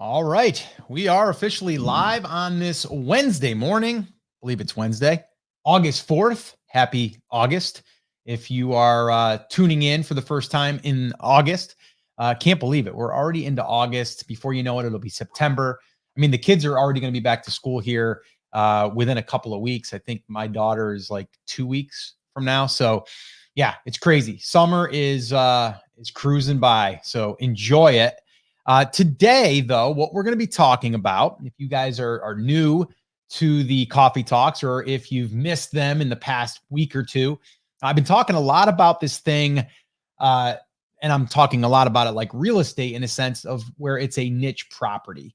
All right. We are officially live on this Wednesday morning. I believe it's Wednesday, August 4th. Happy August. If you are tuning in for the first time in August, can't believe it. We're already into August. Before you know it, it'll be September. I mean, the kids are already going to be back to school here within a couple of weeks. I think my daughter is like 2 weeks from now. So yeah, it's crazy. Summer is cruising by. So enjoy it. Today, though, what we're going to be talking about, if you guys are new to the coffee talks or if you've missed them in the past week or two, I've been talking a lot about this thing. And I'm talking a lot about it like real estate in a sense of where it's a niche property.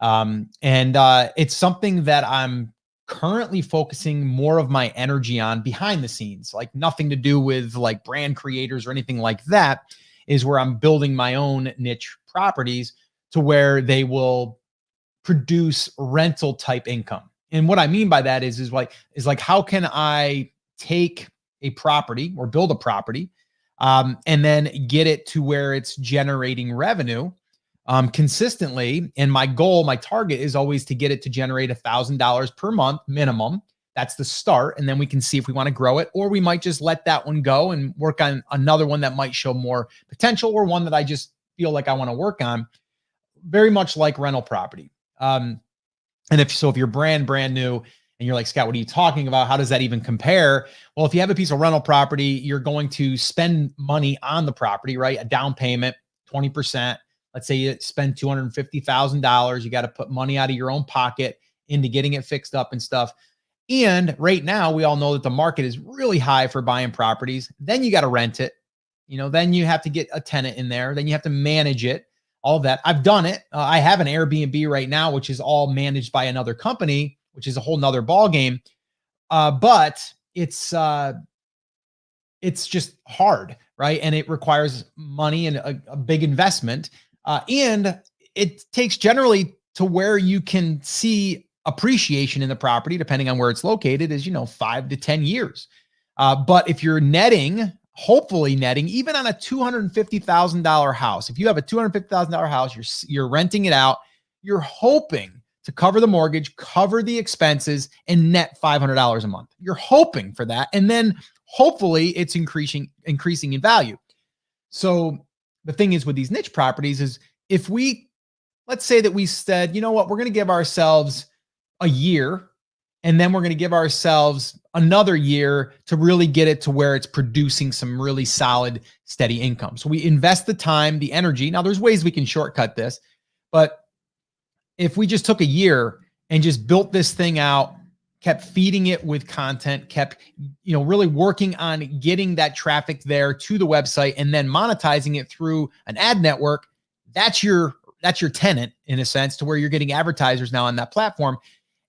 It's something that I'm currently focusing more of my energy on behind the scenes, like nothing to do with like brand creators or anything like that, is where I'm building my own niche properties to where they will produce rental type income. And what I mean by that is like how can I take a property or build a property and then get it to where it's generating revenue consistently. And my goal, my target is always to get it to generate $1,000 per month minimum. That's the start. And then we can see if we want to grow it, or we might just let that one go and work on another one that might show more potential, or one that I just feel like I want to work on. Very much like rental property. And if you're brand new and you're like, Scott, what are you talking about? How does that even compare? Well, if you have a piece of rental property, you're going to spend money on the property, right? A down payment, 20%. Let's say you spend $250,000. You got to put money out of your own pocket into getting it fixed up and stuff. And right now, we all know that the market is really high for buying properties. Then you got to rent it. Then you have to get a tenant in there. Then you have to manage it, all of that. I've done it. I have an Airbnb right now, which is all managed by another company, which is a whole nother ball game. But it's just hard, right? And it requires money and a big investment. And it takes generally to where you can see appreciation in the property, depending on where it's located, is 5 to 10 years. But if you're hopefully netting, even on a $250,000 house, if you have a $250,000 house, you're renting it out, you're hoping to cover the mortgage, cover the expenses, and net $500 a month. You're hoping for that, and then hopefully it's increasing in value. So the thing is with these niche properties is if let's say that we said, you know what, we're going to give ourselves a year, and then we're going to give ourselves another year to really get it to where it's producing some really solid, steady income. So we invest the time, the energy. Now there's ways we can shortcut this, but if we just took a year and just built this thing out, kept feeding it with content, kept, really working on getting that traffic there to the website and then monetizing it through an ad network, that's your tenant in a sense, to where you're getting advertisers now on that platform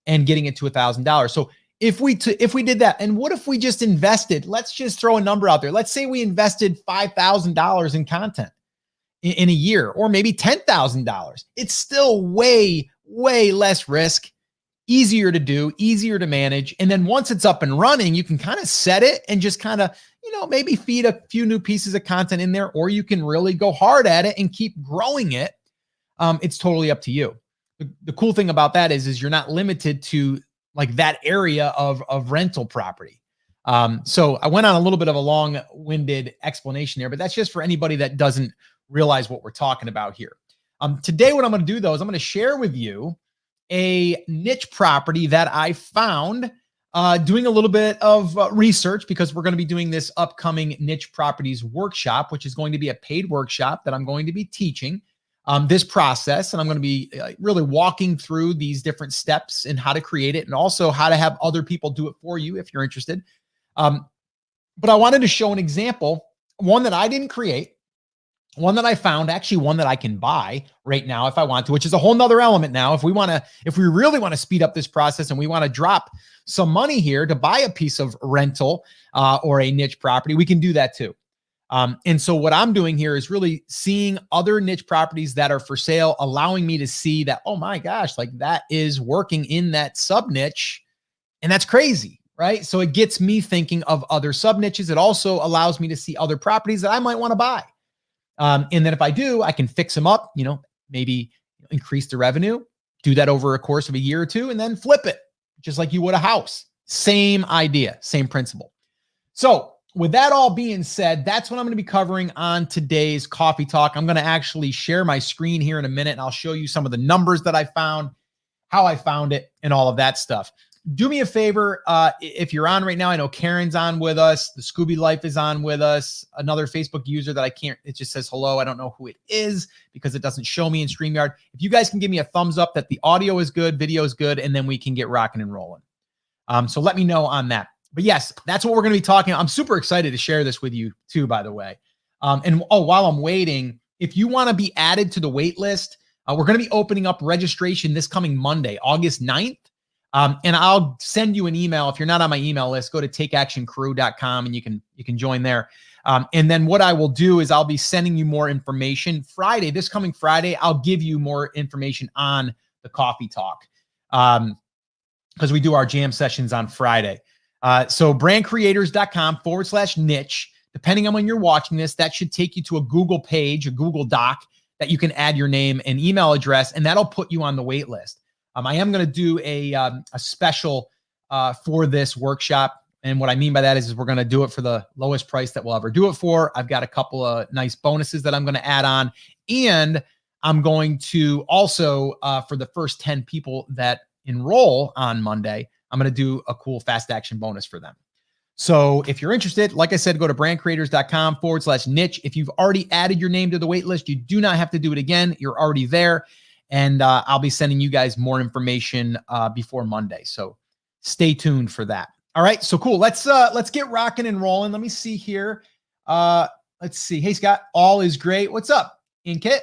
and getting it to $1,000. So if we did that, and what if we just invested, let's just throw a number out there. Let's say we invested $5,000 in content in a year, or maybe $10,000. It's still way, way less risk, easier to do, easier to manage. And then once it's up and running, you can kind of set it and just kind of, maybe feed a few new pieces of content in there, or you can really go hard at it and keep growing it. It's totally up to you. The cool thing about that is you're not limited to like that area of rental property. So I went on a little bit of a long-winded explanation there, but that's just for anybody that doesn't realize what we're talking about here. Today, what I'm going to do though, is I'm going to share with you a niche property that I found doing a little bit of research, because we're going to be doing this upcoming niche properties workshop, which is going to be a paid workshop that I'm going to be teaching this process. And I'm going to be really walking through these different steps and how to create it, and also how to have other people do it for you if you're interested. But I wanted to show an example, one that I didn't create, one that I found, actually one that I can buy right now if I want to, which is a whole nother element now. If we really want to speed up this process and we want to drop some money here to buy a piece of rental or a niche property, we can do that too. And so what I'm doing here is really seeing other niche properties that are for sale, allowing me to see that, oh my gosh, like that is working in that sub niche. And that's crazy, right? So it gets me thinking of other sub niches. It also allows me to see other properties that I might want to buy. And then if I do, I can fix them up, maybe increase the revenue, do that over a course of a year or two, and then flip it just like you would a house. Same idea, same principle. So with that all being said, that's what I'm going to be covering on today's Coffee Talk. I'm going to actually share my screen here in a minute, and I'll show you some of the numbers that I found, how I found it, and all of that stuff. Do me a favor, if you're on right now, I know Karen's on with us, the Scooby Life is on with us, another Facebook user that I can't, it just says hello. I don't know who it is because it doesn't show me in StreamYard. If you guys can give me a thumbs up that the audio is good, video is good, and then we can get rocking and rolling. So let me know on that. But yes, that's what we're going to be talking. I'm super excited to share this with you too, by the way. While I'm waiting, if you want to be added to the wait list, we're going to be opening up registration this coming Monday, August 9th. And I'll send you an email. If you're not on my email list, go to takeactioncrew.com and you can join there. And then what I will do is I'll be sending you more information Friday, this coming Friday. I'll give you more information on the Coffee Talk because we do our jam sessions on Friday. So brandcreators.com/niche. Depending on when you're watching this, that should take you to a Google page, a Google Doc that you can add your name and email address, and that'll put you on the wait list. I am going to do a special for this workshop. And what I mean by that is we're going to do it for the lowest price that we'll ever do it for. I've got a couple of nice bonuses that I'm going to add on. And I'm going to also, for the first 10 people that enroll on Monday, I'm going to do a cool fast action bonus for them. So if you're interested, like I said, go to brandcreators.com/niche. If you've already added your name to the wait list, you do not have to do it again. You're already there. And I'll be sending you guys more information before Monday. So stay tuned for that. All right. So cool. Let's get rocking and rolling. Let me see here. Let's see. Hey, Scott, all is great. What's up? Ankit,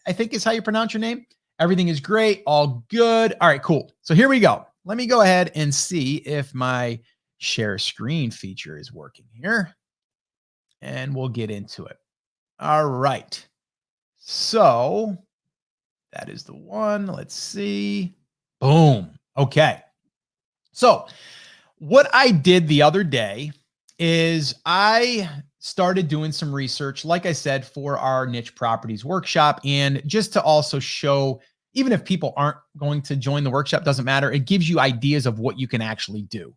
I think is how you pronounce your name. Everything is great. All good. All right, cool. So here we go. Let me go ahead and see if my share screen feature is working here. And we'll get into it. All right. So that is the one. Let's see. Boom. Okay. So what I did the other day is I started doing some research, like I said, for our niche properties workshop. And just to also show, even if people aren't going to join the workshop, doesn't matter. It gives you ideas of what you can actually do.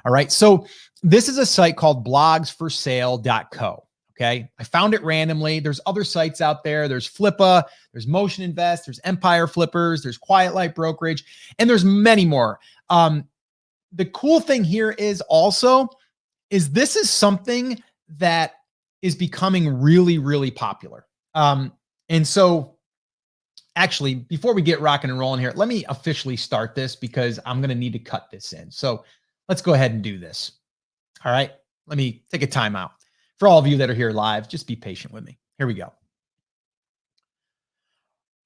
All right. So this is a site called blogsforsale.co. Okay. I found it randomly. There's other sites out there. There's Flippa, there's Motion Invest, there's Empire Flippers, there's Quiet Light Brokerage, and there's many more. The cool thing here is this is something that is becoming really, really popular. And so actually, before we get rocking and rolling here, let me officially start this because I'm going to need to cut this in. So let's go ahead and do this. All right. Let me take a timeout. For all of you that are here live, just be patient with me. Here we go.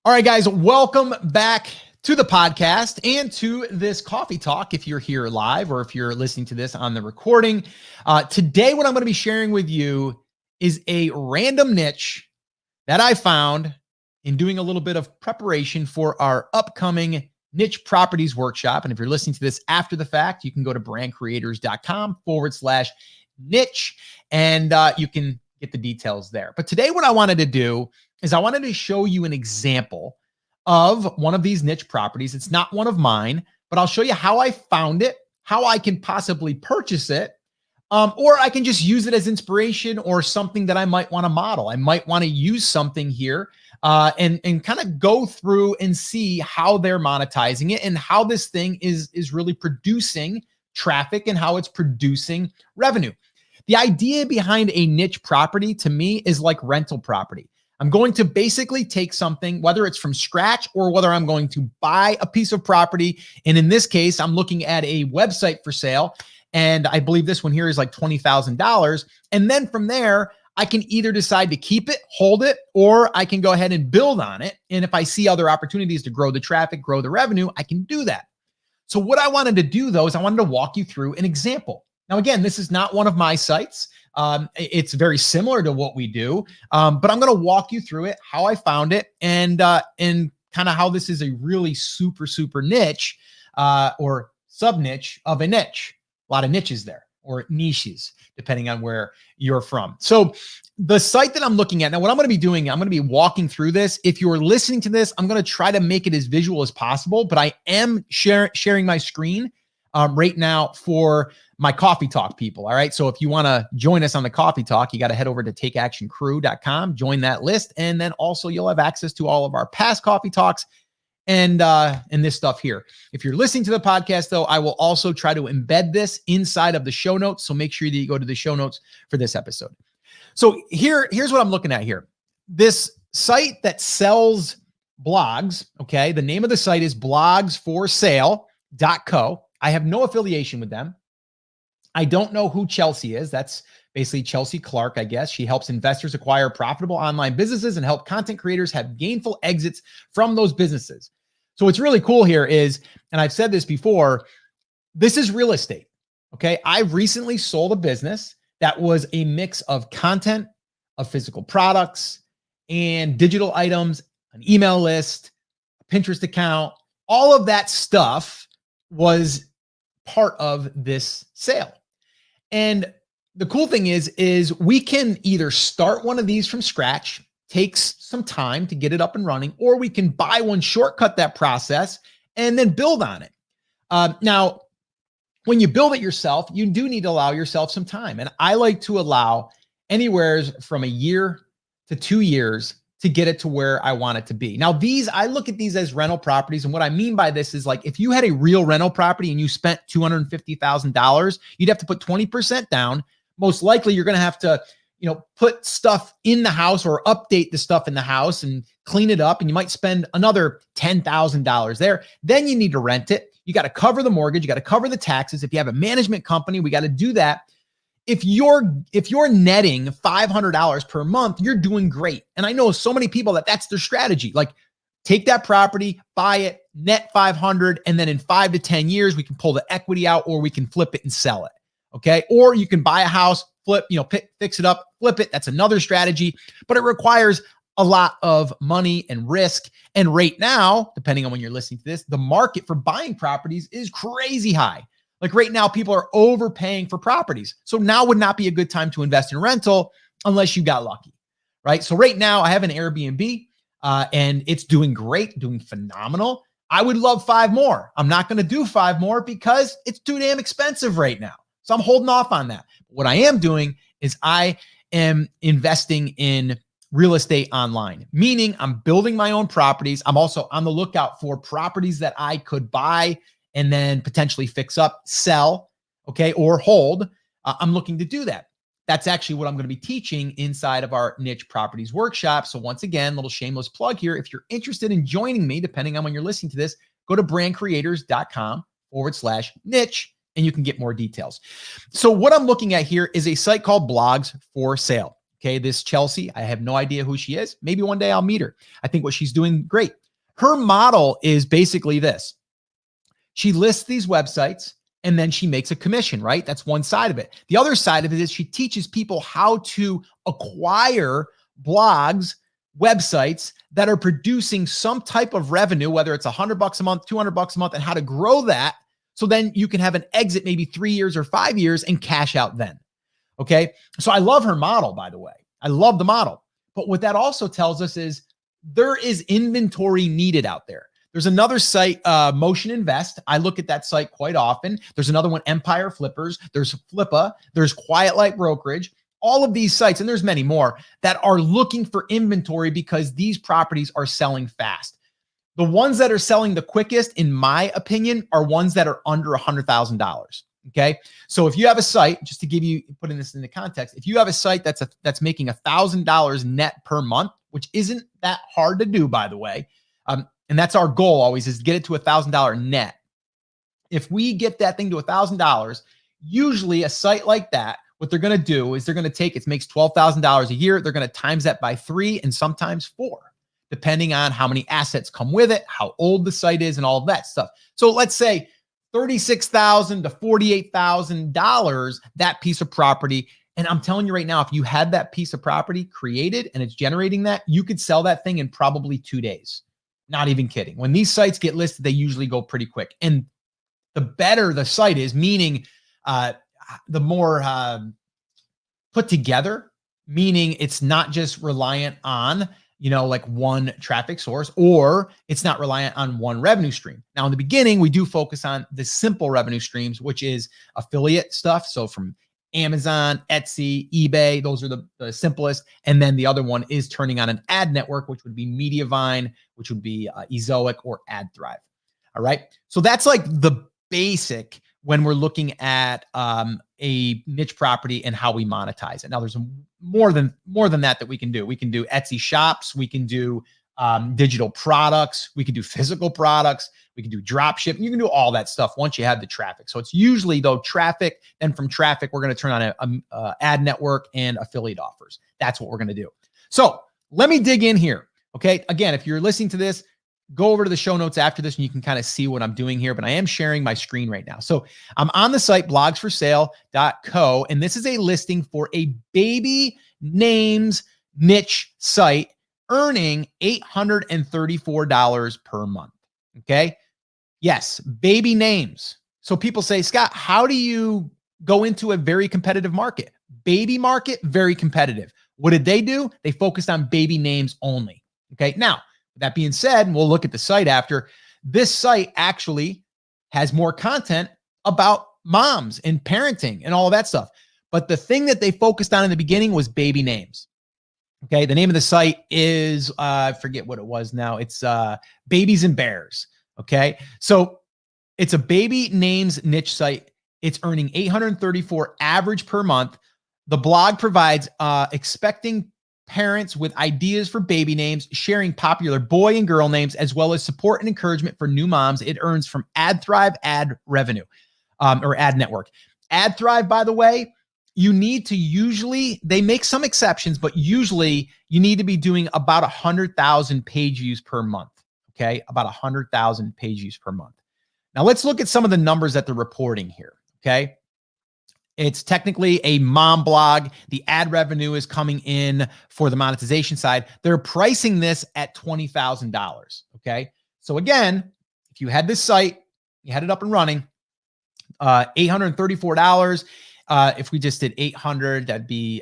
All right, guys, welcome back to the podcast and to this Coffee Talk if you're here live or if you're listening to this on the recording. Today, what I'm going to be sharing with you is a random niche that I found in doing a little bit of preparation for our upcoming niche properties workshop. And if you're listening to this after the fact, you can go to brandcreators.com/niche and you can get the details there. But today what I wanted to do is I wanted to show you an example of one of these niche properties. It's not one of mine, but I'll show you how I found it, how I can possibly purchase it, or I can just use it as inspiration or something that I might want to model. I might want to use something here and kind of go through and see how they're monetizing it and how this thing is really producing traffic and how it's producing revenue. The idea behind a niche property to me is like rental property. I'm going to basically take something, whether it's from scratch or whether I'm going to buy a piece of property. And in this case, I'm looking at a website for sale. And I believe this one here is like $20,000. And then from there, I can either decide to keep it, hold it, or I can go ahead and build on it. And if I see other opportunities to grow the traffic, grow the revenue, I can do that. So what I wanted to do though, is I wanted to walk you through an example. Now, again, this is not one of my sites. It's very similar to what we do, but I'm going to walk you through it, how I found it, and kind of how this is a really super niche or sub niche of a niche. A lot of niches there. or niches, depending on where you're from. So the site that I'm looking at now, what I'm going to be doing, I'm going to be walking through this. If you're listening to this, I'm going to try to make it as visual as possible, but I am sharing my screen right now for my Coffee Talk people. All right. So if you want to join us on the Coffee Talk, you got to head over to takeactioncrew.com, join that list. And then also you'll have access to all of our past Coffee Talks and this stuff here. If you're listening to the podcast though, I will also try to embed this inside of the show notes. So make sure that you go to the show notes for this episode. So here's what I'm looking at here. This site that sells blogs, okay, the name of the site is blogsforsale.co. I have no affiliation with them. I don't know who Chelsea is. That's basically Chelsea Clark, I guess. She helps investors acquire profitable online businesses and help content creators have gainful exits from those businesses. So what's really cool here is, and I've said this before, this is real estate, okay? I've recently sold a business that was a mix of content, of physical products, and digital items, an email list, a Pinterest account. All of that stuff was part of this sale. And the cool thing is we can either start one of these from scratch, takes some time to get it up and running, or we can buy one, shortcut that process, and then build on it. Now, when you build it yourself, you do need to allow yourself some time. And I like to allow anywhere from a year to 2 years to get it to where I want it to be. Now, I look at these as rental properties. And what I mean by this is, like, if you had a real rental property and you spent $250,000, you'd have to put 20% down. Most likely you're going to have to, put stuff in the house or update the stuff in the house and clean it up. And you might spend another $10,000 there. Then you need to rent it. You got to cover the mortgage. You got to cover the taxes. If you have a management company, we got to do that. If you're netting $500 per month, you're doing great. And I know so many people that's their strategy. Like, take that property, buy it, net 500, and then in 5 to 10 years, we can pull the equity out, or we can flip it and sell it. Okay. Or you can buy a house, fix it up, flip it. That's another strategy, but it requires a lot of money and risk. And right now, depending on when you're listening to this, the market for buying properties is crazy high. Like right now, people are overpaying for properties. So now would not be a good time to invest in rental unless you got lucky, right? So right now I have an Airbnb and it's doing great, doing phenomenal. I would love 5 more. I'm not going to do 5 more because it's too damn expensive right now. So I'm holding off on that. What I am doing is I am investing in real estate online, meaning I'm building my own properties. I'm also on the lookout for properties that I could buy and then potentially fix up, sell, okay, or hold. I'm looking to do that. That's actually what I'm going to be teaching inside of our Niche Properties Workshop. So once again, little shameless plug here. If you're interested in joining me, depending on when you're listening to this, go to brandcreators.com/niche and you can get more details. So what I'm looking at here is a site called Blogs for Sale. Okay, this Chelsea, I have no idea who she is. Maybe one day I'll meet her. I think what she's doing great. Her model is basically this. She lists these websites and then she makes a commission, right? That's one side of it. The other side of it is she teaches people how to acquire blogs, websites that are producing some type of revenue, whether it's $100 a month, $200 a month, and how to grow that. So then you can have an exit maybe 3 years or 5 years and cash out then. Okay. So I love her model, by the way. I love the model. But what that also tells us is there is inventory needed out there. There's another site, Motion Invest. I look at that site quite often. There's another one, Empire Flippers. There's Flippa. There's Quiet Light Brokerage. All of these sites, and there's many more, that are looking for inventory because these properties are selling fast. The ones that are selling the quickest, in my opinion, are ones that are under $100,000. Okay. So if you have a site, just to give you, putting this into context, if you have a site that's making $1,000 net per month, which isn't that hard to do, by the way. And that's our goal always, is to get it to $1,000 net. If we get that thing to $1,000, usually a site like that, what they're going to do is they're going to take, it makes $12,000 a year. They're going to times that by 3 and sometimes 4, depending on how many assets come with it, how old the site is, and all of that stuff. So let's say $36,000 to $48,000, that piece of property. And I'm telling you right now, if you had that piece of property created and it's generating that, you could sell that thing in probably 2 days. Not even kidding. When these sites get listed, they usually go pretty quick. And the better the site is, meaning put together, meaning it's not just reliant on, like one traffic source, or it's not reliant on one revenue stream. Now, in the beginning, we do focus on the simple revenue streams, which is affiliate stuff. So from Amazon, Etsy, eBay, those are the simplest. And then the other one is turning on an ad network, which would be Mediavine, which would be Ezoic or AdThrive. All right. So that's like the basic when we're looking at a niche property and how we monetize it. Now, there's more than that we can do. We can do Etsy shops. We can do digital products. We can do physical products. We can do drop ship. You can do all that stuff once you have the traffic. So it's usually though traffic. Then from traffic, we're going to turn on a ad network and affiliate offers. That's what we're going to do. So let me dig in here. Okay. Again, if you're listening to this, go over to the show notes after this and you can kind of see what I'm doing here, but I am sharing my screen right now. So I'm on the site blogsforsale.co, and this is a listing for a baby names niche site earning $834 per month. Okay. Yes. Baby names. So people say, Scott, how do you go into a very competitive market? Baby market, very competitive. What did they do? They focused on baby names only. Okay. Now, that being said, and we'll look at the site after, this site actually has more content about moms and parenting and all of that stuff. But the thing that they focused on in the beginning was baby names. Okay. The name of the site is, I forget what it was now. It's Babies and Bears. Okay. So it's a baby names niche site. It's earning $834 average per month. The blog provides expecting parents with ideas for baby names, sharing popular boy and girl names, as well as support and encouragement for new moms. It earns from AdThrive ad revenue or ad network. AdThrive, by the way, you need to usually, they make some exceptions, but usually you need to be doing about 100,000 page views per month. Okay. About 100,000 page views per month. Now let's look at some of the numbers that they're reporting here. Okay. It's technically a mom blog. The ad revenue is coming in for the monetization side. They're pricing this at $20,000. Okay. So again, if you had this site, you had it up and running, $834. If we just did 800, that'd be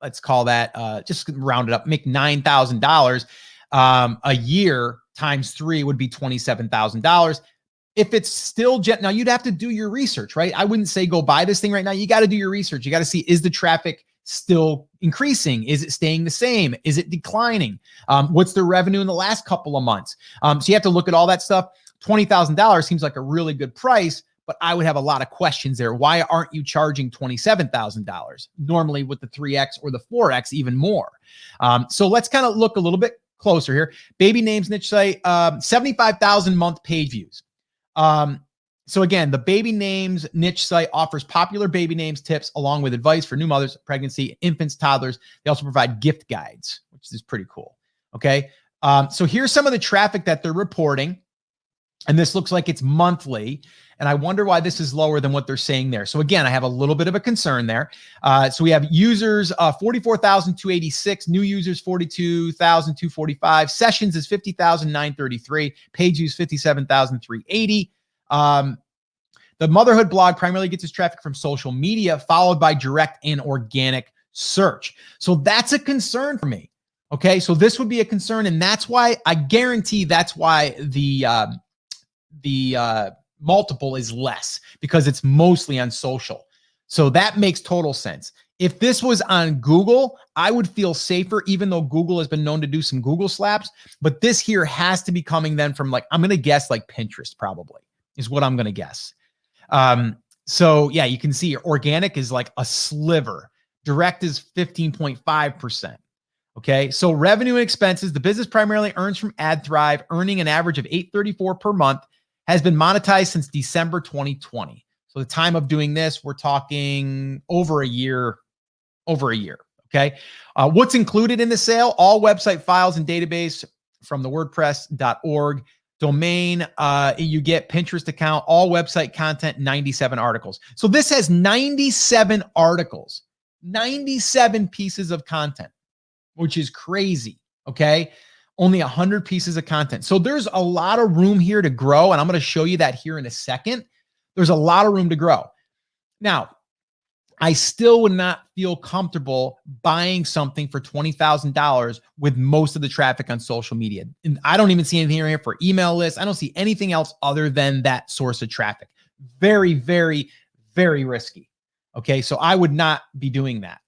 let's call that, just round it up, make $9,000 a year times 3 would be $27,000. If it's still now you'd have to do your research, right? I wouldn't say go buy this thing right now. You got to do your research. You got to see, is the traffic still increasing? Is it staying the same? Is it declining? What's the revenue in the last couple of months? So you have to look at all that stuff. $20,000 seems like a really good price, but I would have a lot of questions there. Why aren't you charging $27,000? Normally with the 3X or the 4X, even more. So let's kind of look a little bit closer here. Baby names niche site, 75,000 month page views. So again, the baby names niche site offers popular baby names tips along with advice for new mothers, pregnancy, infants, toddlers. They also provide gift guides, which is pretty cool. Okay. So here's some of the traffic that they're reporting. And this looks like it's monthly. And I wonder why this is lower than what they're saying there. So again, I have a little bit of a concern there. So we have users, 44,286, new users, 42,245, sessions is 50,933, page views, 57,380. The motherhood blog primarily gets its traffic from social media, followed by direct and organic search. So that's a concern for me. Okay. So this would be a concern. And that's why I guarantee that's why the multiple is less, because it's mostly on social. So that makes total sense. If this was on Google, I would feel safer, even though Google has been known to do some Google slaps. But this here has to be coming then from, like, I'm going to guess like Pinterest probably is what I'm going to guess. So yeah, you can see organic is like a sliver. Direct is 15.5%. Okay. So revenue and expenses, the business primarily earns from AdThrive, earning an average of $834 per month, has been monetized since December 2020. So the time of doing this, we're talking over a year. Okay. What's included in the sale? All website files and database from the WordPress.org domain. You get Pinterest account, all website content, 97 articles. So this has 97 articles, 97 pieces of content, which is crazy. Okay. Only 100 pieces of content. So there's a lot of room here to grow. And I'm going to show you that here in a second. There's a lot of room to grow. Now, I still would not feel comfortable buying something for $20,000 with most of the traffic on social media. And I don't even see anything here for email lists. I don't see anything else other than that source of traffic. Very, very, very risky. Okay. So I would not be doing that.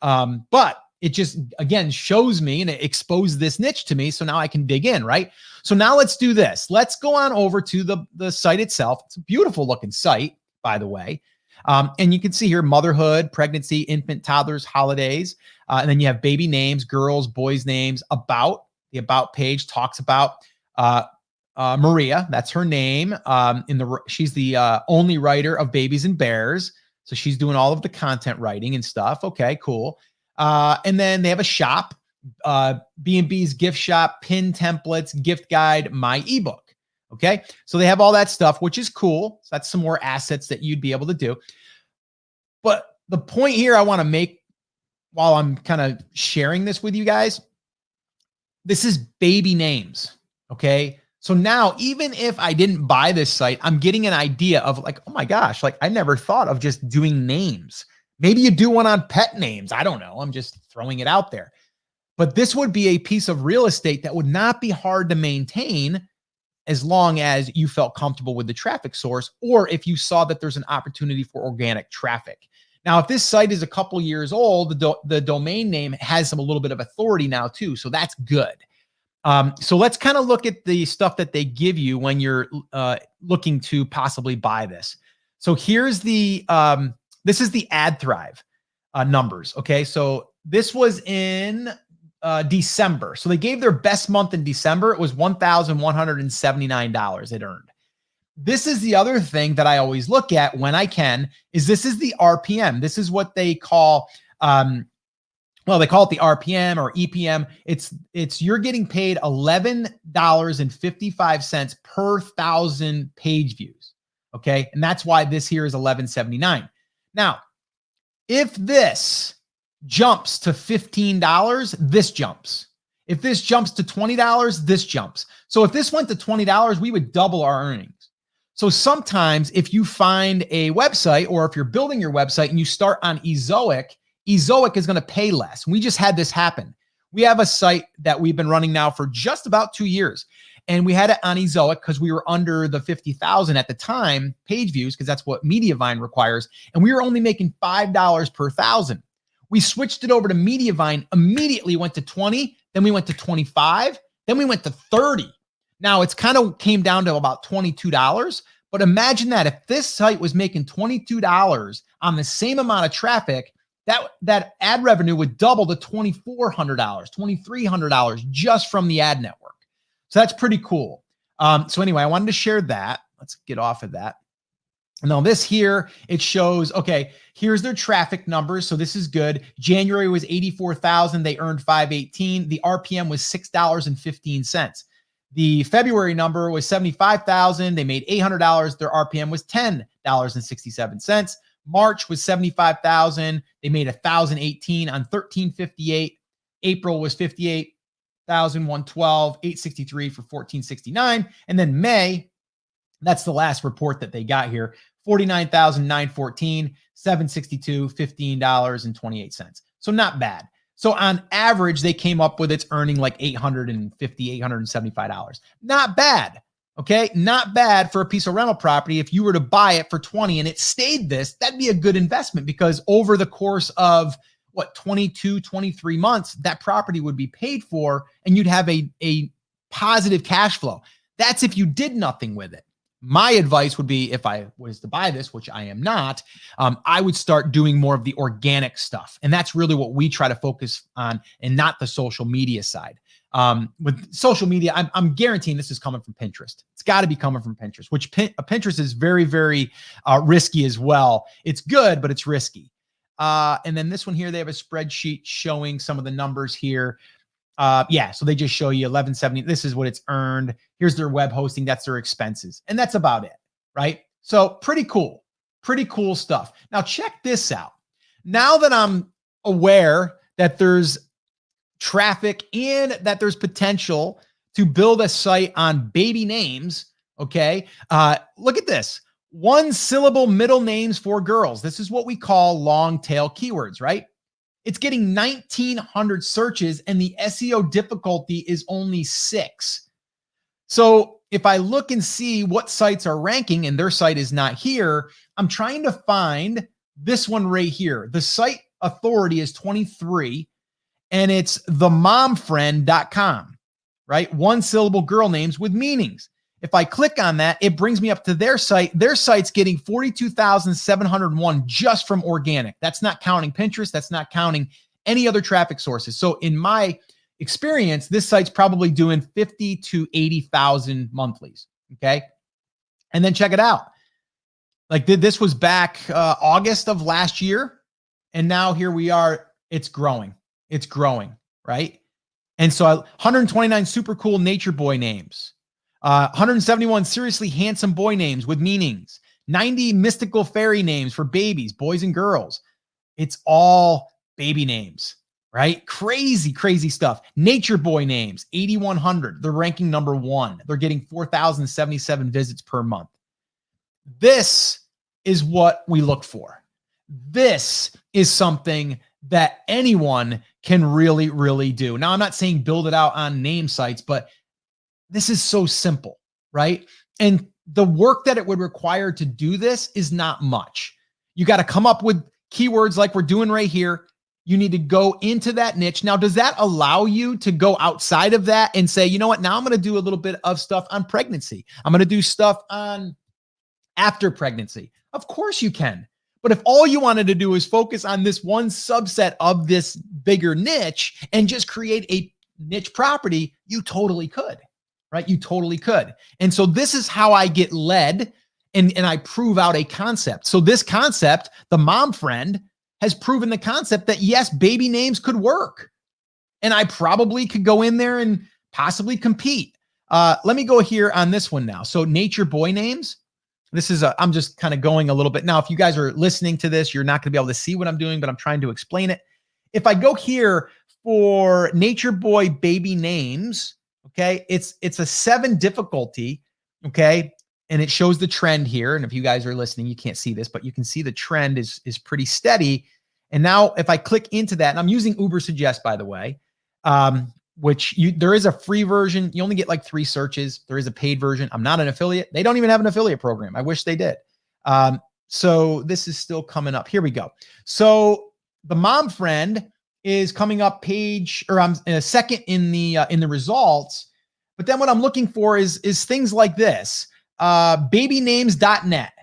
But it just, again, shows me and it exposed this niche to me. So now I can dig in, right? So now let's do this. Let's go on over to the site itself. It's a beautiful looking site, by the way. And you can see here motherhood, pregnancy, infant, toddlers, holidays. And then you have baby names, girls, boys' names. About, the about page talks about Maria. That's her name. She's the only writer of Babies and Bears. So she's doing all of the content writing and stuff. Okay, cool. And then they have a shop, B&B's gift shop, pin templates, gift guide, my ebook. Okay. So they have all that stuff, which is cool. So that's some more assets that you'd be able to do. But the point here I want to make while I'm kind of sharing this with you guys, this is baby names. Okay. So now, even if I didn't buy this site, I'm getting an idea of like, oh my gosh, like I never thought of just doing names. Maybe you do one on pet names. I don't know. I'm just throwing it out there. But this would be a piece of real estate that would not be hard to maintain as long as you felt comfortable with the traffic source, or if you saw that there's an opportunity for organic traffic. Now, if this site is a couple years old, the domain name has a little bit of authority now too. So that's good. So let's kind of look at the stuff that they give you when you're looking to possibly buy this. So here's the, this is the AdThrive numbers. Okay. So this was in December. So they gave their best month in December. It was $1,179 it earned. This is the other thing that I always look at when I can, is this is the RPM. This is what they call, well, they call it the RPM or EPM. It's you're getting paid $11.55 per thousand page views. Okay. And that's why this here is $11.79. Now, if this jumps to $15, this jumps. If this jumps to $20, this jumps. So if this went to $20, we would double our earnings. So sometimes if you find a website, or if you're building your website and you start on Ezoic is going to pay less. We just had this happen. We have a site that we've been running now for just about 2 years. And we had it on Ezoic because we were under the 50,000 at the time page views, because that's what Mediavine requires. And we were only making $5 per thousand. We switched it over to Mediavine, immediately went to 20, then we went to 25, then we went to 30. Now it's kind of came down to about $22, but imagine that if this site was making $22 on the same amount of traffic, that ad revenue would double to $2,400, $2,300 just from the ad network. So that's pretty cool. So anyway, I wanted to share that. Let's get off of that. Now this here, it shows, okay, here's their traffic numbers. So this is good. January was 84,000. They earned 518. The RPM was $6.15. The February number was 75,000. They made $800. Their RPM was $10.67. March was 75,000. They made 1,018 on 1,358. April was 58,112, 863 for 1,469. And then May, that's the last report that they got here, 49,914, 762, $15.28. So not bad. So on average, they came up with its earning like $850, $875. Not bad. Okay. Not bad for a piece of rental property. If you were to buy it for 20 and it stayed this, that'd be a good investment, because over the course of 22, 23 months, that property would be paid for and you'd have a positive cash flow. That's if you did nothing with it. My advice would be, if I was to buy this, which I am not, I would start doing more of the organic stuff. And that's really what we try to focus on, and not the social media side. With social media, I'm guaranteeing this is coming from Pinterest. It's got to be coming from Pinterest, which Pinterest is very, very risky as well. It's good, but it's risky. And then this one here, they have a spreadsheet showing some of the numbers here. Yeah, so they just show you 1170. This is what it's earned. Here's their web hosting. That's their expenses. And that's about it, right? So pretty cool stuff. Now check this out. Now that I'm aware that there's traffic and that there's potential to build a site on baby names, okay? Look at this. one syllable middle names for girls. This is what we call long tail keywords, right? It's getting 1,900 searches and the SEO difficulty is only 6. So if I look and see what sites are ranking and their site is not here, I'm trying to find this one right here. The site authority is 23 and it's themomfriend.com, right? One syllable girl names with meanings. If I click on that, it brings me up to their site. Their site's getting 42,701 just from organic. That's not counting Pinterest. That's not counting any other traffic sources. So in my experience, this site's probably doing 50 to 80,000 monthlies. Okay. And then check it out. Like this was back August of last year. And now here we are. It's growing. It's growing. Right. And so 129 super cool nature boy names. 171 seriously handsome boy names with meanings, 90 mystical fairy names for babies, boys and girls. It's all baby names, right? Crazy, crazy stuff. Nature boy names, 8,100. They're ranking number 1. They're getting 4,077 visits per month. This is what we look for. This is something that anyone can really, really do. Now, I'm not saying build it out on name sites, but this is so simple, right? And the work that it would require to do this is not much. You got to come up with keywords like we're doing right here. You need to go into that niche. Now, does that allow you to go outside of that and say, you know what, now I'm going to do a little bit of stuff on pregnancy. I'm going to do stuff on after pregnancy. Of course you can. But if all you wanted to do is focus on this one subset of this bigger niche and just create a niche property, you totally could. Right? You totally could. And so this is how I get led and I prove out a concept. So this concept, the mom friend, has proven the concept that yes, baby names could work. And I probably could go in there and possibly compete. Let me go here on this one now. So nature boy names. This is I'm just kind of going a little bit. Now, if you guys are listening to this, you're not going to be able to see what I'm doing, but I'm trying to explain it. If I go here for nature boy baby names, okay, it's a 7 difficulty, okay, and it shows the trend here. And if you guys are listening, you can't see this, but you can see the trend is pretty steady. And now if I click into that, and I'm using Ubersuggest, by the way, there is a free version. You only get like 3 searches. There is a paid version. I'm not an affiliate. They don't even have an affiliate program. I wish they did. So this is still coming up. Here we go. So the mom friend is coming up page, or I'm second in the results. But then what I'm looking for is things like this, babynames.net.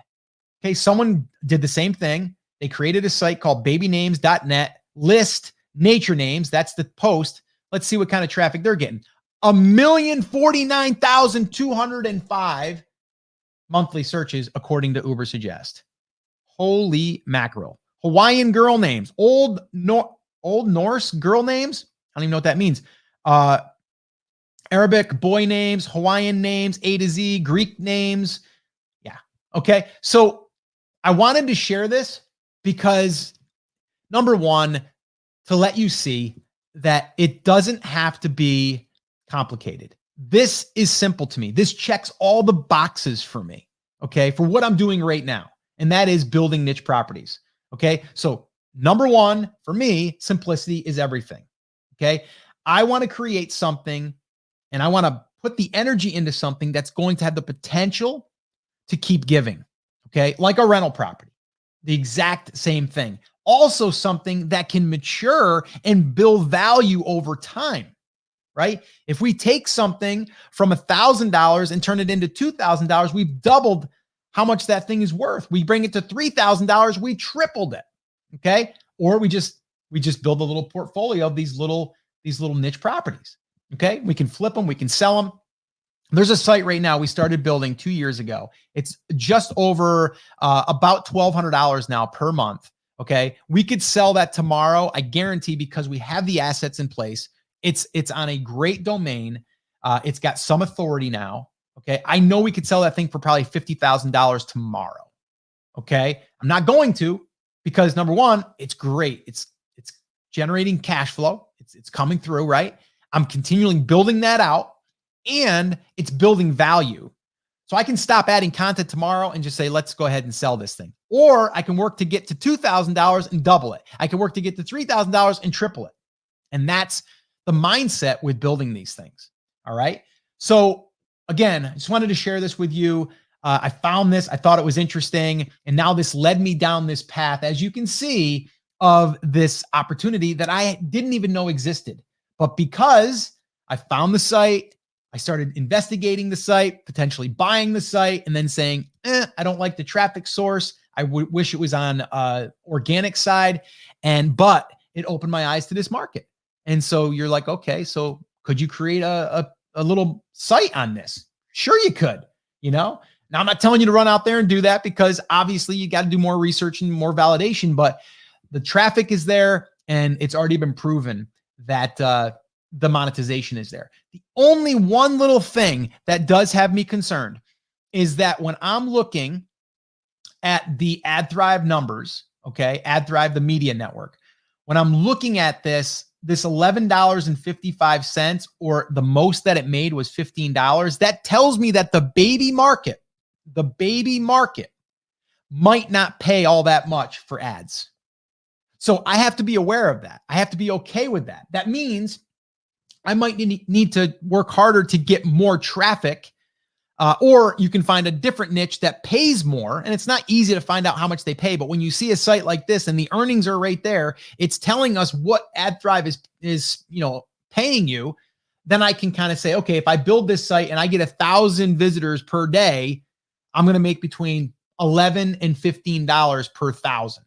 Okay, someone did the same thing. They created a site called babynames.net, list nature names. That's the post. Let's see what kind of traffic they're getting. 1,049,205 monthly searches according to Ubersuggest. Holy mackerel. Hawaiian girl names, Old Norse girl names. I don't even know what that means. Arabic boy names, Hawaiian names, A to Z, Greek names. Yeah. Okay. So I wanted to share this because number one, to let you see that it doesn't have to be complicated. This is simple to me. This checks all the boxes for me. Okay. For what I'm doing right now. And that is building niche properties. Okay. So number one, for me, simplicity is everything. Okay. I want to create something and I want to put the energy into something that's going to have the potential to keep giving. Okay. Like a rental property, the exact same thing. Also something that can mature and build value over time, right? If we take something from $1,000 and turn it into $2,000, we've doubled how much that thing is worth. We bring it to $3,000, we tripled it. Okay. Or we just build a little portfolio of these little niche properties. Okay. We can flip them. We can sell them. There's a site right now we started building 2 years ago. It's just over about $1,200 now per month. Okay. We could sell that tomorrow. I guarantee, because we have the assets in place. It's on a great domain. It's got some authority now. Okay. I know we could sell that thing for probably $50,000 tomorrow. Okay. I'm not going to, because number one, it's great. It's generating cash flow. It's coming through, right? I'm continually building that out and it's building value. So I can stop adding content tomorrow and just say, let's go ahead and sell this thing. Or I can work to get to $2,000 and double it. I can work to get to $3,000 and triple it. And that's the mindset with building these things. All right. So again, I just wanted to share this with you. I found this, I thought it was interesting. And now this led me down this path, as you can see, of this opportunity that I didn't even know existed. But because I found the site, I started investigating the site, potentially buying the site, and then saying, I don't like the traffic source. I wish it was on organic side. But it opened my eyes to this market. And so you're like, okay, so could you create a little site on this? Sure, you could, Now I'm not telling you to run out there and do that, because obviously you got to do more research and more validation, but the traffic is there and it's already been proven that the monetization is there. The only one little thing that does have me concerned is that when I'm looking at the AdThrive numbers, okay, AdThrive, the media network, when I'm looking at this $11.55, or the most that it made was $15, that tells me that the baby market might not pay all that much for ads. So I have to be aware of that. I have to be okay with that. That means I might need to work harder to get more traffic, or you can find a different niche that pays more. And it's not easy to find out how much they pay, but when you see a site like this and the earnings are right there, it's telling us what AdThrive is paying you. Then I can kind of say, okay, if I build this site and I get 1,000 visitors per day, I'm going to make between $11 and $15 per 1,000.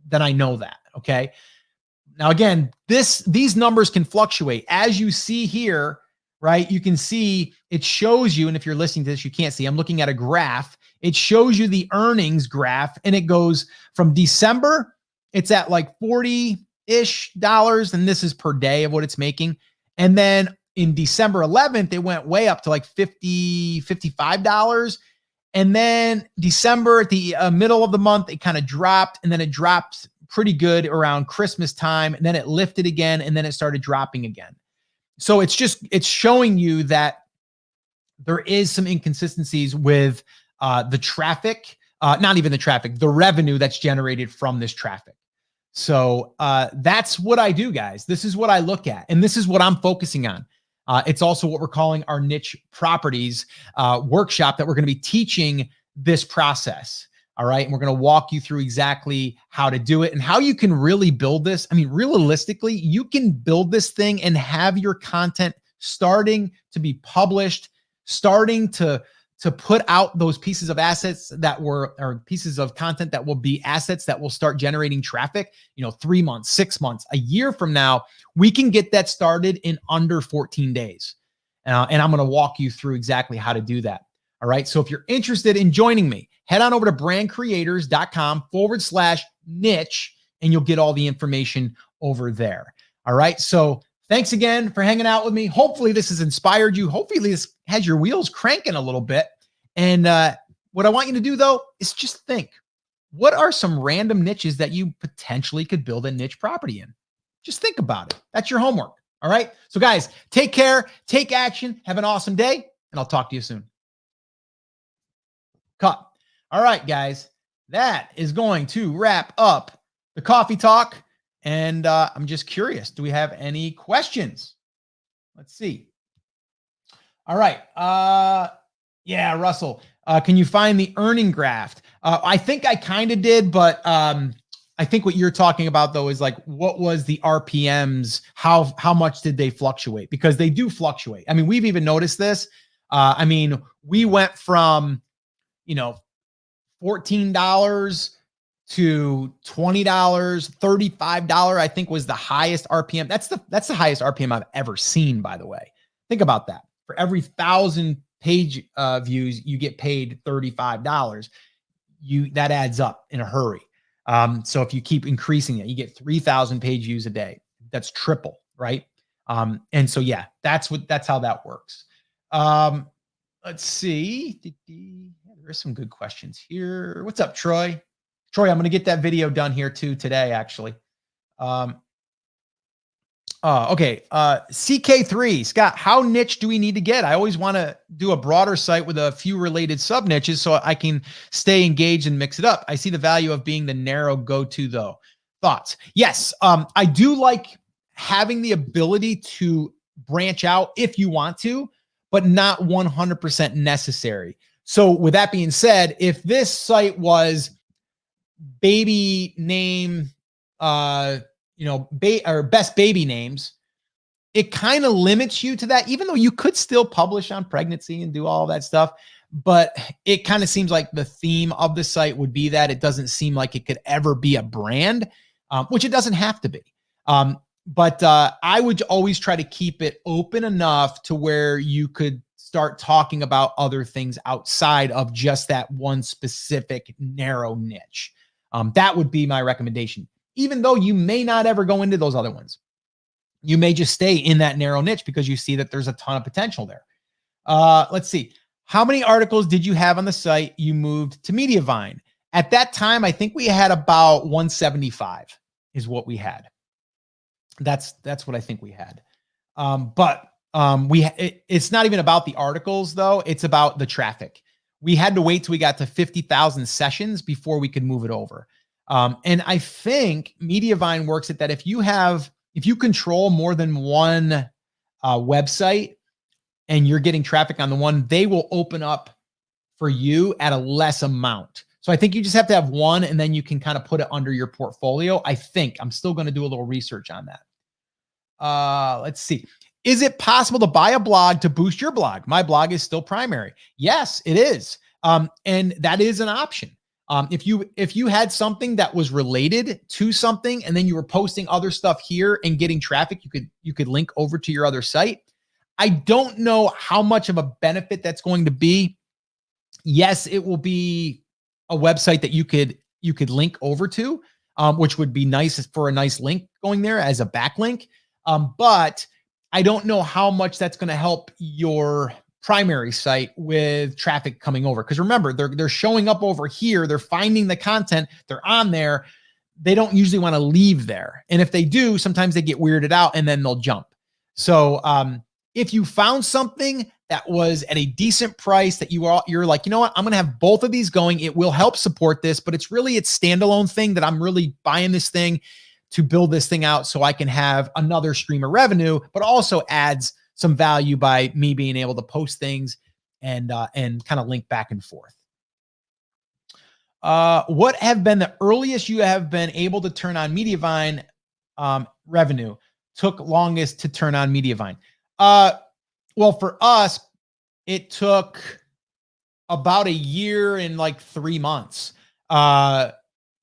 Then I know that. Okay. Now, again, these numbers can fluctuate, as you see here, right? You can see it shows you, and if you're listening to this, you can't see, I'm looking at a graph. It shows you the earnings graph, and it goes from December, it's at like $40-ish, and this is per day of what it's making. And then in December 11th, it went way up to like $50, $55. And then December, at the middle of the month, it kind of dropped, and then it dropped pretty good around Christmas time. And then it lifted again, and then it started dropping again. So it's showing you that there is some inconsistencies with the traffic, not even the traffic, the revenue that's generated from this traffic. So that's what I do, guys. This is what I look at, and this is what I'm focusing on. It's also what we're calling our niche properties workshop, that we're going to be teaching this process. All right. And we're going to walk you through exactly how to do it and how you can really build this. I mean, realistically, you can build this thing and have your content starting to be published, starting to put out those pieces of assets or pieces of content that will be assets that will start generating traffic, 3 months, 6 months, a year from now. We can get that started in under 14 days. And I'm going to walk you through exactly how to do that. All right. So if you're interested in joining me, head on over to brandcreators.com/niche, and you'll get all the information over there. All right. So thanks again for hanging out with me. Hopefully this has inspired you. Hopefully this has your wheels cranking a little bit. And what I want you to do, though, is just think, what are some random niches that you potentially could build a niche property in? Just think about it. That's your homework. All right. So guys, take care, take action, have an awesome day, and I'll talk to you soon. Cut. All right, guys, that is going to wrap up the coffee talk. And I'm just curious, do we have any questions? Let's see. All right. Yeah, Russell, can you find the earning graph? I think I kind of did, but I think what you're talking about, though, is like, what was the RPMs? How much did they fluctuate? Because they do fluctuate. I mean, we've even noticed this. I mean, we went from, $14 to $20, $35, I think was the highest RPM. That's the highest RPM I've ever seen, by the way. Think about that. For every 1,000 page views, you get paid $35. That adds up in a hurry. So if you keep increasing it, you get 3,000 page views a day. That's triple, right? And so, yeah, that's how that works. Let's see. There's some good questions here. What's up, Troy? Troy, I'm going to get that video done here too today, actually. Okay. CK3, Scott, how niche do we need to get? I always want to do a broader site with a few related sub niches so I can stay engaged and mix it up. I see the value of being the narrow go-to though. Thoughts? Yes. I do like having the ability to branch out if you want to, but not 100% necessary. So with that being said, if this site was baby name, or best baby names, it kind of limits you to that, even though you could still publish on pregnancy and do all that stuff. But it kind of seems like the theme of the site would be that. It doesn't seem like it could ever be a brand, which it doesn't have to be. But I would always try to keep it open enough to where you could start talking about other things outside of just that one specific narrow niche. That would be my recommendation, even though you may not ever go into those other ones. You may just stay in that narrow niche because you see that there's a ton of potential there. Let's see. How many articles did you have on the site you moved to Mediavine? At that time, I think we had about 175 is what we had. That's what I think we had. It's not even about the articles though. It's about the traffic. We had to wait till we got to 50,000 sessions before we could move it over. And I think Mediavine works at that. If you control more than one website and you're getting traffic on the one, they will open up for you at a less amount. So I think you just have to have one and then you can kind of put it under your portfolio. I think I'm still going to do a little research on that. Let's see. Is it possible to buy a blog to boost your blog? My blog is still primary. Yes, it is. And that is an option. If you had something that was related to something and then you were posting other stuff here and getting traffic, you could link over to your other site. I don't know how much of a benefit that's going to be. Yes, it will be a website that you could link over to, which would be nice for a nice link going there as a backlink. But I don't know how much that's going to help your primary site with traffic coming over. Because remember, they're showing up over here. They're finding the content. They're on there. They don't usually want to leave there. And if they do, sometimes they get weirded out and then they'll jump. So if you found something that was at a decent price that you're like, you know what, I'm going to have both of these going. It will help support this, but it's standalone thing that I'm really buying this thing to build this thing out so I can have another stream of revenue, but also adds some value by me being able to post things and kind of link back and forth. What have been the earliest you have been able to turn on Mediavine revenue? Took longest to turn on Mediavine? Well, for us, it took about a year and like 3 months.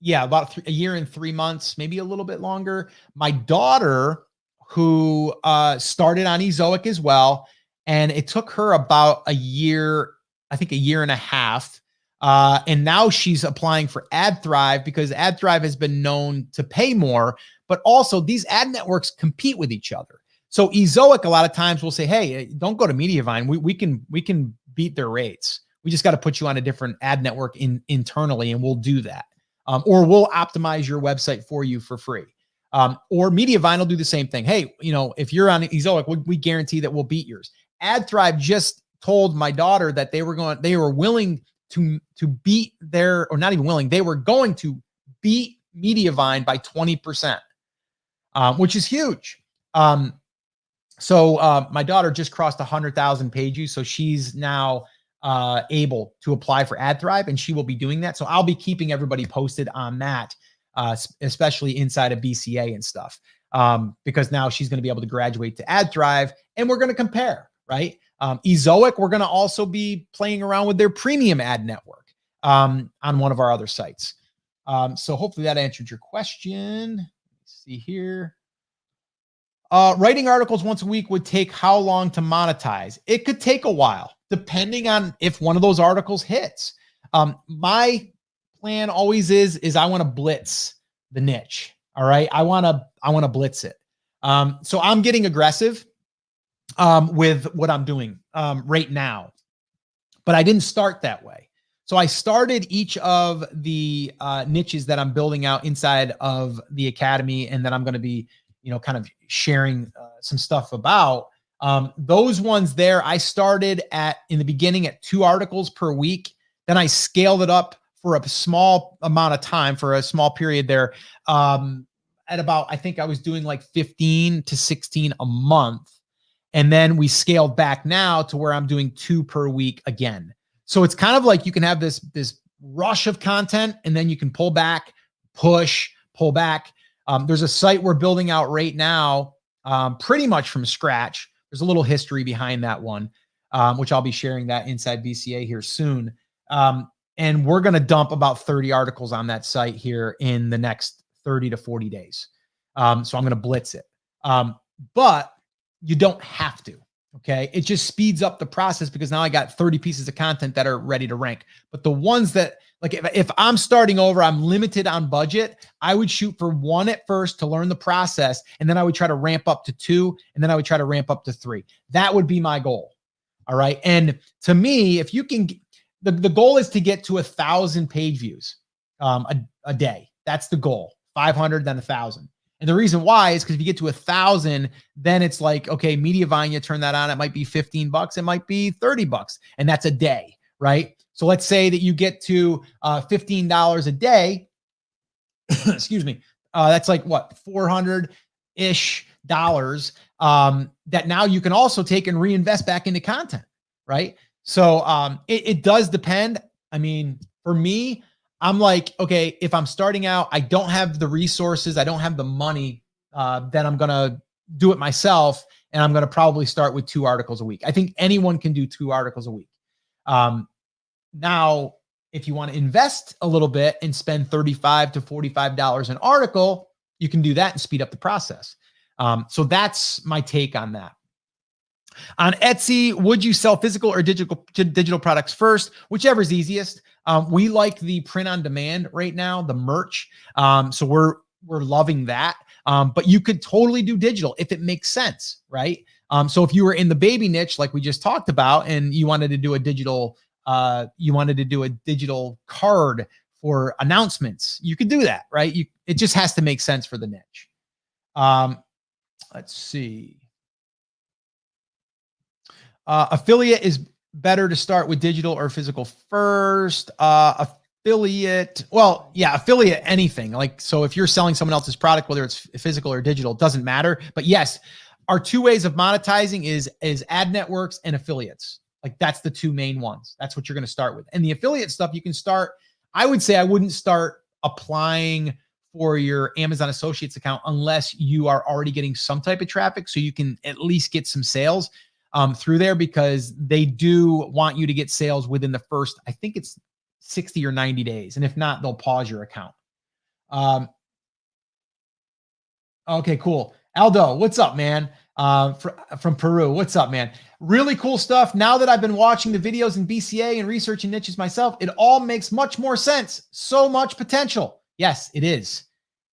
Yeah, about a year and 3 months, maybe a little bit longer. My daughter, who started on Ezoic as well, and it took her about a year, I think a year and a half. And now she's applying for AdThrive because AdThrive has been known to pay more, but also these ad networks compete with each other. So Ezoic a lot of times will say, hey, don't go to Mediavine. We can beat their rates. We just got to put you on a different ad network internally, and we'll do that. Or we'll optimize your website for you for free. Or Mediavine will do the same thing. Hey, if you're on Ezoic, we guarantee that we'll beat yours. AdThrive just told my daughter that they were willing to beat or not even willing, they were going to beat Mediavine by 20%, which is huge. So my daughter just crossed 100,000 page views. So she's now able to apply for AdThrive, and she will be doing that. So I'll be keeping everybody posted on that, especially inside of BCA and stuff, because now she's going to be able to graduate to AdThrive, and we're going to compare, right? Ezoic, we're going to also be playing around with their premium ad network on one of our other sites. So hopefully that answered your question. Let's see here. Writing articles once a week would take how long to monetize? It could take a while, depending on if one of those articles hits. My plan always is I want to blitz the niche. All right. I want to blitz it. So I'm getting aggressive with what I'm doing right now, but I didn't start that way. So I started each of the niches that I'm building out inside of the academy, and that I'm going to be, kind of sharing some stuff about. Those ones there, I started in the beginning at 2 articles per week. Then I scaled it up for a small amount of time, for a small period there. At about, I think I was doing like 15 to 16 a month. And then we scaled back now to where I'm doing 2 per week again. So it's kind of like you can have this rush of content, and then you can pull back, push, pull back. There's a site we're building out right now, pretty much from scratch. There's a little history behind that one, which I'll be sharing that inside BCA here soon. And we're going to dump about 30 articles on that site here in the next 30 to 40 days. So I'm going to blitz it. But you don't have to. Okay. It just speeds up the process because now I got 30 pieces of content that are ready to rank. But the ones that, like, if I'm starting over, I'm limited on budget, I would shoot for 1 at first to learn the process. And then I would try to ramp up to 2. And then I would try to ramp up to 3. That would be my goal. All right. And to me, if you can, the goal is to get to 1,000 page views a day. That's the goal. 500, then 1,000. And the reason why is because if you get to 1,000, then it's like, okay, Mediavine, you turn that on, it might be $15, it might be $30, and that's a day, right? So let's say that you get to $15 a day. Excuse me. That's like what, 400-ish dollars that now you can also take and reinvest back into content, right? So it does depend. I mean, for me, I'm like, okay, if I'm starting out, I don't have the resources, I don't have the money, then I'm going to do it myself. And I'm going to probably start with 2 articles a week. I think anyone can do 2 articles a week. Now, if you want to invest a little bit and spend $35 to $45 an article, you can do that and speed up the process. So that's my take on that. On Etsy, would you sell physical or digital products first? Whichever is easiest. We like the print on demand right now, the merch. So we're loving that. But you could totally do digital if it makes sense, right? So if you were in the baby niche, like we just talked about, and you wanted to do a digital, card for announcements, you could do that, right? It just has to make sense for the niche. Let's see. Affiliate is better to start with digital or physical first. Affiliate, well, yeah, affiliate anything. Like, so if you're selling someone else's product, whether it's physical or digital, it doesn't matter. But yes, our 2 ways of monetizing is ad networks and affiliates. Like, that's the 2 main ones. That's what you're going to start with. And the affiliate stuff, you can start, I would say I wouldn't start applying for your Amazon Associates account unless you are already getting some type of traffic, so you can at least get some sales through there, because they do want you to get sales within the first, I think it's 60 or 90 days. And if not, they'll pause your account. Okay, cool. Aldo, what's up, man? From Peru. What's up, man? Really cool stuff. Now that I've been watching the videos in BCA and researching niches myself, it all makes much more sense. So much potential. Yes, it is.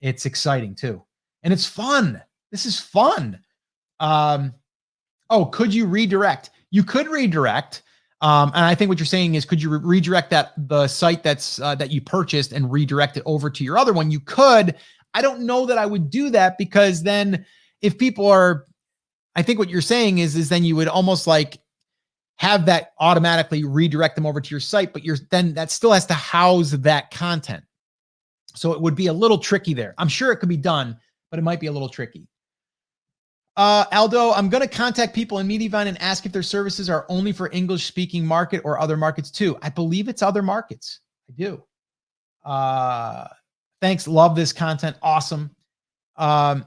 It's exciting too. And it's fun. This is fun. Oh, could you redirect? You could redirect. And I think what you're saying is, could you redirect the site that you purchased and redirect it over to your other one? You could. I don't know that I would do that, because then if people are, I think what you're saying is then you would almost like have that automatically redirect them over to your site, but then that still has to house that content. So it would be a little tricky there. I'm sure it could be done, but it might be a little tricky. Aldo, I'm going to contact people in Mediavine and ask if their services are only for English speaking market or other markets too. I believe it's other markets. I do. Thanks. Love this content. Awesome. Frank,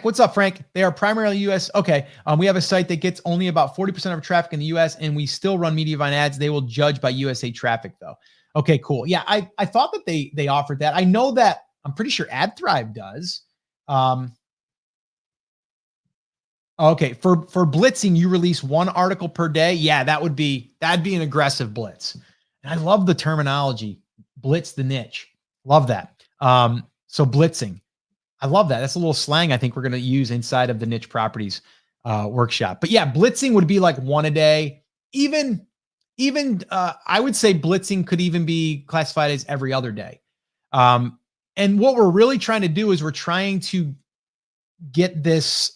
what's up, Frank? They are primarily US. Okay. We have a site that gets only about 40% of traffic in the US, and we still run Mediavine ads. They will judge by USA traffic though. Okay, cool. Yeah. I thought that they offered that. I know that, I'm pretty sure AdThrive does. Okay, for blitzing, you release 1 article per day. Yeah, that'd be an aggressive blitz. And I love the terminology, blitz the niche. Love that. So blitzing, I love that. That's a little slang I think we're going to use inside of the niche properties workshop. But yeah, blitzing would be like 1 a day. Even I would say blitzing could even be classified as every other day. And what we're really trying to do is we're trying to get this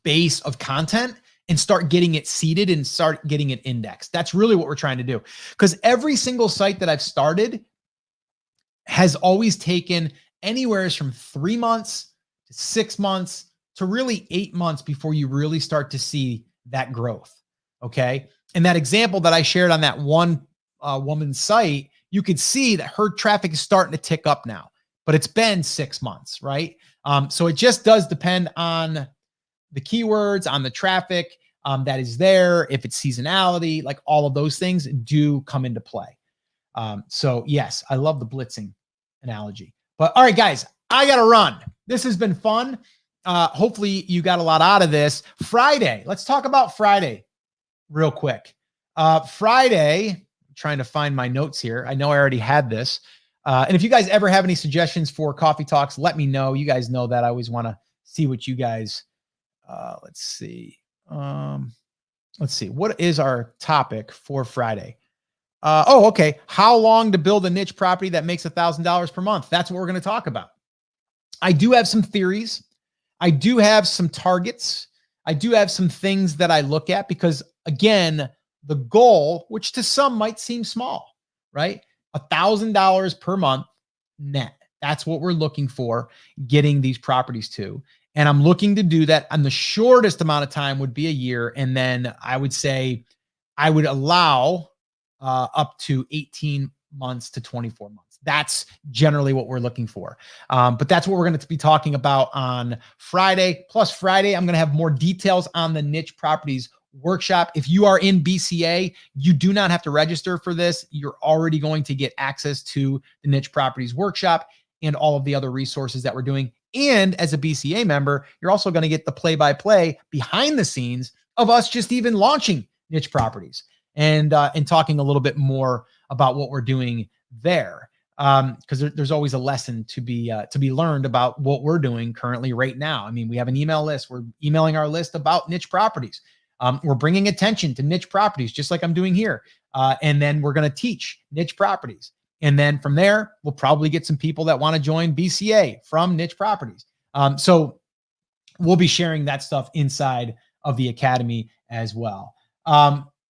base of content and start getting it seeded and start getting it indexed. That's really what we're trying to do. Because every single site that I've started has always taken anywhere from 3 months to 6 months to really 8 months before you really start to see that growth. Okay. And that example that I shared on that one woman's site, you could see that her traffic is starting to tick up now, but it's been 6 months, right? So it just does depend on the keywords, on the traffic that is there, if it's seasonality, like all of those things do come into play. So yes, I love the blitzing analogy. But all right, guys, I got to run. This has been fun. Hopefully you got a lot out of this. Friday, let's talk about Friday real quick. Friday, I'm trying to find my notes here. I know I already had this. And if you guys ever have any suggestions for coffee talks, let me know. You guys know that I always want to see what you guys, let's see. What is our topic for Friday? Okay. How long to build a niche property that makes $1,000 per month? That's what we're going to talk about. I do have some theories. I do have some targets. I do have some things that I look at because, again, the goal, which to some might seem small, right? $1,000 per month net. That's what we're looking for, getting these properties to. And I'm looking to do that on the shortest amount of time would be a year. And then I would say I would allow up to 18 months to 24 months. That's generally what we're looking for. But that's what we're going to be talking about on Friday. Plus Friday, I'm going to have more details on the niche properties workshop. If you are in BCA, you do not have to register for this. You're already going to get access to the niche properties workshop and all of the other resources that we're doing. And as a BCA member, you're also going to get the play-by-play behind the scenes of us just even launching niche properties and talking a little bit more about what we're doing there. Because there's always a lesson to be learned about what we're doing currently right now. I mean, we have an email list. We're emailing our list about niche properties. We're bringing attention to niche properties, just like I'm doing here. And then we're going to teach niche properties. And then from there, we'll probably get some people that want to join BCA from niche properties. So we'll be sharing that stuff inside of the academy as well.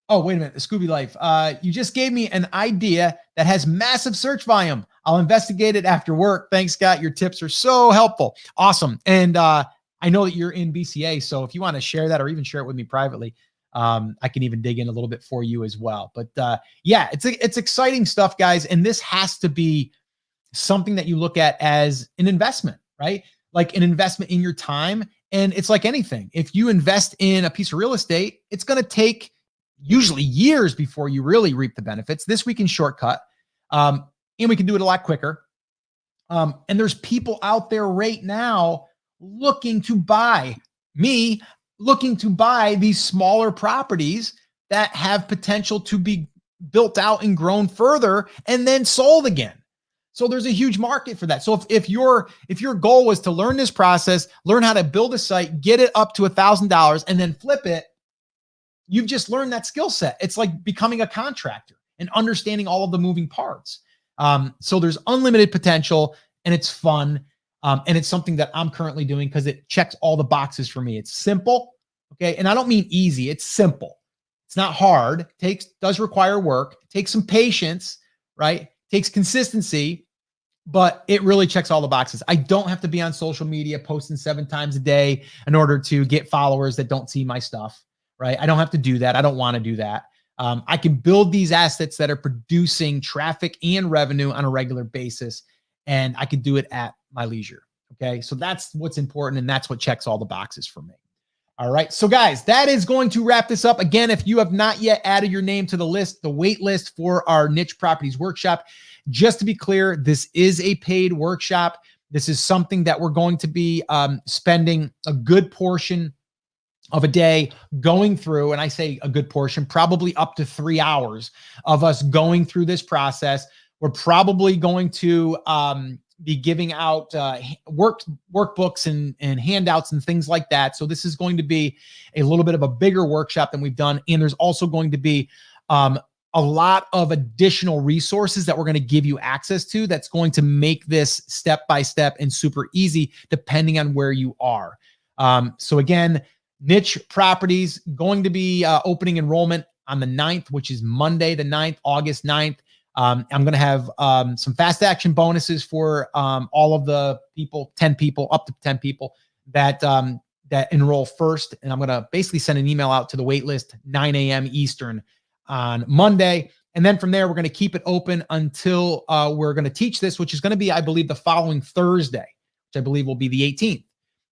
Oh, wait a minute. The Scooby Life. You just gave me an idea that has massive search volume. I'll investigate it after work. Thanks, Scott. Your tips are so helpful. Awesome. And I know that you're in BCA. So if you want to share that or even share it with me privately, I can even dig in a little bit for you as well. But yeah, it's exciting stuff, guys. And this has to be something that you look at as an investment, right? Like an investment in your time. And it's like anything. If you invest in a piece of real estate, it's going to take usually years before you really reap the benefits. This we can shortcut, and we can do it a lot quicker. And there's people out there right now looking to buy these smaller properties that have potential to be built out and grown further and then sold again. So there's a huge market for that. So if your goal was to learn this process, learn how to build a site, get it up to $1,000 and then flip it, you've just learned that skill set. It's like becoming a contractor and understanding all of the moving parts. So there's unlimited potential and it's fun. And it's something that I'm currently doing because it checks all the boxes for me. It's simple. Okay. And I don't mean easy. It's simple. It's not hard. Does require work. It takes some patience, right? It takes consistency, but it really checks all the boxes. I don't have to be on social media posting 7 times a day in order to get followers that don't see my stuff. Right? I don't have to do that. I don't want to do that. I can build these assets that are producing traffic and revenue on a regular basis, and I can do it at my leisure. Okay. So that's what's important. And that's what checks all the boxes for me. All right. So guys, that is going to wrap this up. Again, if you have not yet added your name to the list, the wait list for our niche properties workshop, just to be clear, this is a paid workshop. This is something that we're going to be spending a good portion of a day going through, and I say a good portion, probably up to 3 hours of us going through this process. We're probably going to be giving out workbooks and handouts and things like that. So this is going to be a little bit of a bigger workshop than we've done. And there's also going to be a a lot of additional resources that we're going to give you access to that's going to make this step-by-step and super easy depending on where you are. So again, Niche Properties going to be opening enrollment on the 9th, which is Monday, the 9th, August 9th. I'm going to have some fast action bonuses for all of the people, 10 people, up to 10 people that that enroll first. And I'm going to basically send an email out to the wait list 9 a.m. Eastern on Monday. And then from there, we're going to keep it open until we're going to teach this, which is going to be, I believe, the following Thursday, which I believe will be the 18th.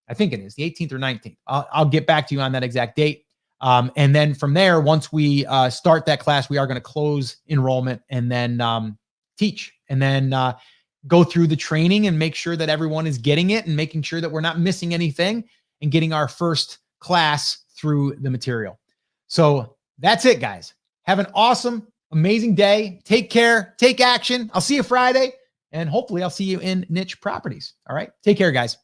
I think it is the 18th or 19th. I'll get back to you on that exact date. And then from there, once we start that class, we are going to close enrollment and then teach and then go through the training and make sure that everyone is getting it and making sure that we're not missing anything and getting our first class through the material. So that's it, guys. Have an awesome, amazing day. Take care. Take action. I'll see you Friday. And hopefully I'll see you in Niche Properties. All right. Take care, guys.